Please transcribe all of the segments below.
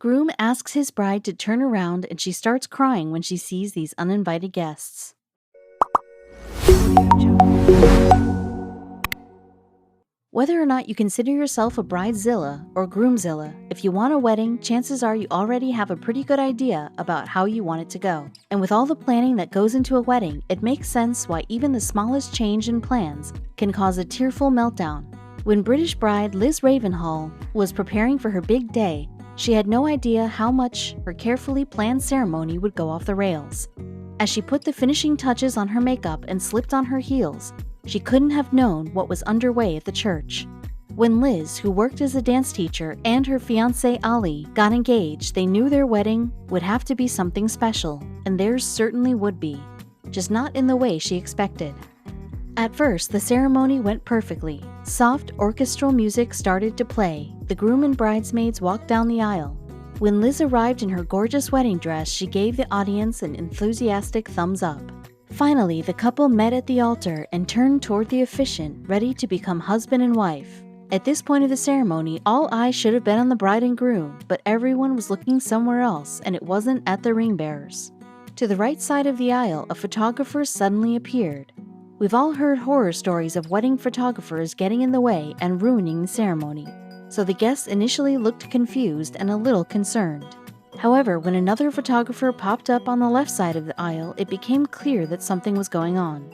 Groom asks his bride to turn around and she starts crying when she sees these uninvited guests. Whether or not you consider yourself a bridezilla or groomzilla, if you want a wedding, chances are you already have a pretty good idea about how you want it to go. And with all the planning that goes into a wedding, it makes sense why even the smallest change in plans can cause a tearful meltdown. When British bride Liz Ravenhall was preparing for her big day, she had no idea how much her carefully planned ceremony would go off the rails. As she put the finishing touches on her makeup and slipped on her heels, she couldn't have known what was underway at the church. When Liz, who worked as a dance teacher, and her fiancé Ali got engaged, they knew their wedding would have to be something special, and theirs certainly would be, just not in the way she expected. At first, the ceremony went perfectly. Soft orchestral music started to play. The groom and bridesmaids walked down the aisle. When Liz arrived in her gorgeous wedding dress, she gave the audience an enthusiastic thumbs up. Finally, the couple met at the altar and turned toward the officiant, ready to become husband and wife. At this point of the ceremony, all eyes should have been on the bride and groom, but everyone was looking somewhere else, and it wasn't at the ring bearers. To the right side of the aisle, a photographer suddenly appeared. We've all heard horror stories of wedding photographers getting in the way and ruining the ceremony, so the guests initially looked confused and a little concerned. However, when another photographer popped up on the left side of the aisle, it became clear that something was going on.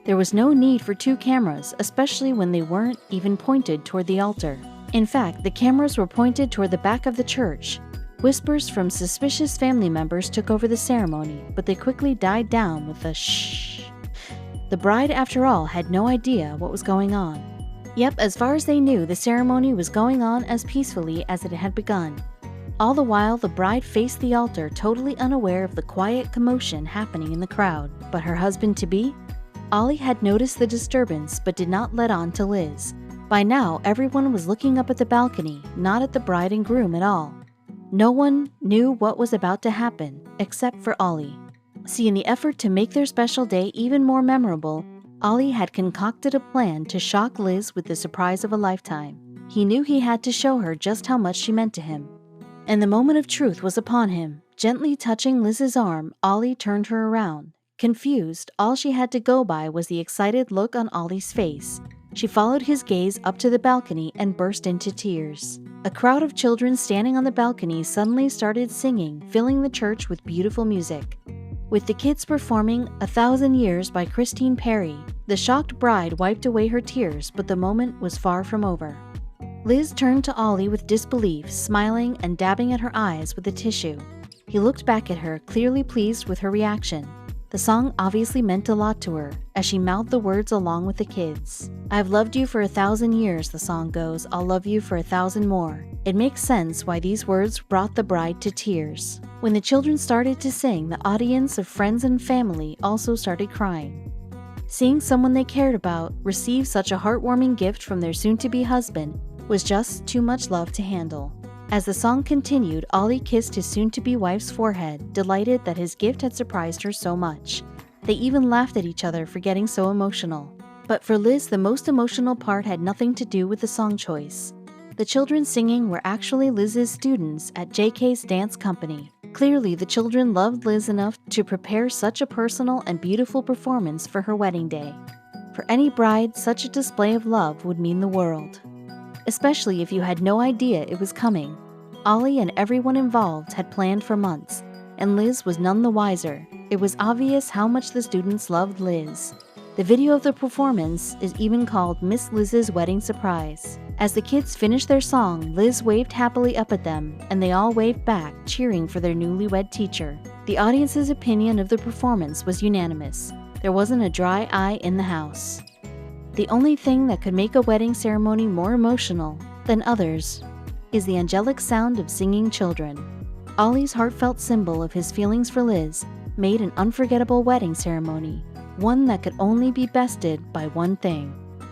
There was no need for two cameras, especially when they weren't even pointed toward the altar. In fact, the cameras were pointed toward the back of the church. Whispers from suspicious family members took over the ceremony, but they quickly died down with a shh. The bride, after all, had no idea what was going on. Yep, as far as they knew, the ceremony was going on as peacefully as it had begun. All the while, the bride faced the altar, totally unaware of the quiet commotion happening in the crowd. But her husband-to-be? Ollie had noticed the disturbance, but did not let on to Liz. By now, everyone was looking up at the balcony, not at the bride and groom at all. No one knew what was about to happen, except for Ollie. See, in the effort to make their special day even more memorable, Ollie had concocted a plan to shock Liz with the surprise of a lifetime. He knew he had to show her just how much she meant to him. And the moment of truth was upon him. Gently touching Liz's arm, Ollie turned her around. Confused, all she had to go by was the excited look on Ollie's face. She followed his gaze up to the balcony and burst into tears. A crowd of children standing on the balcony suddenly started singing, filling the church with beautiful music. With the kids performing 1,000 Years by Christine Perry, the shocked bride wiped away her tears, but the moment was far from over. Liz turned to Ollie with disbelief, smiling and dabbing at her eyes with a tissue. He looked back at her, clearly pleased with her reaction. The song obviously meant a lot to her, as she mouthed the words along with the kids. "I've loved you for 1,000 years, the song goes. I'll love you for 1,000 more. It makes sense why these words brought the bride to tears. When the children started to sing, the audience of friends and family also started crying. Seeing someone they cared about receive such a heartwarming gift from their soon-to-be husband was just too much love to handle. As the song continued, Ollie kissed his soon-to-be wife's forehead, delighted that his gift had surprised her so much. They even laughed at each other for getting so emotional. But for Liz, the most emotional part had nothing to do with the song choice. The children singing were actually Liz's students at JK's dance company. Clearly, the children loved Liz enough to prepare such a personal and beautiful performance for her wedding day. For any bride, such a display of love would mean the world. Especially if you had no idea it was coming. Ollie and everyone involved had planned for months, and Liz was none the wiser. It was obvious how much the students loved Liz. The video of the performance is even called Miss Liz's Wedding Surprise. As the kids finished their song, Liz waved happily up at them, and they all waved back, cheering for their newlywed teacher. The audience's opinion of the performance was unanimous. There wasn't a dry eye in the house. The only thing that could make a wedding ceremony more emotional than others is the angelic sound of singing children. Ollie's heartfelt symbol of his feelings for Liz made an unforgettable wedding ceremony, one that could only be bested by one thing.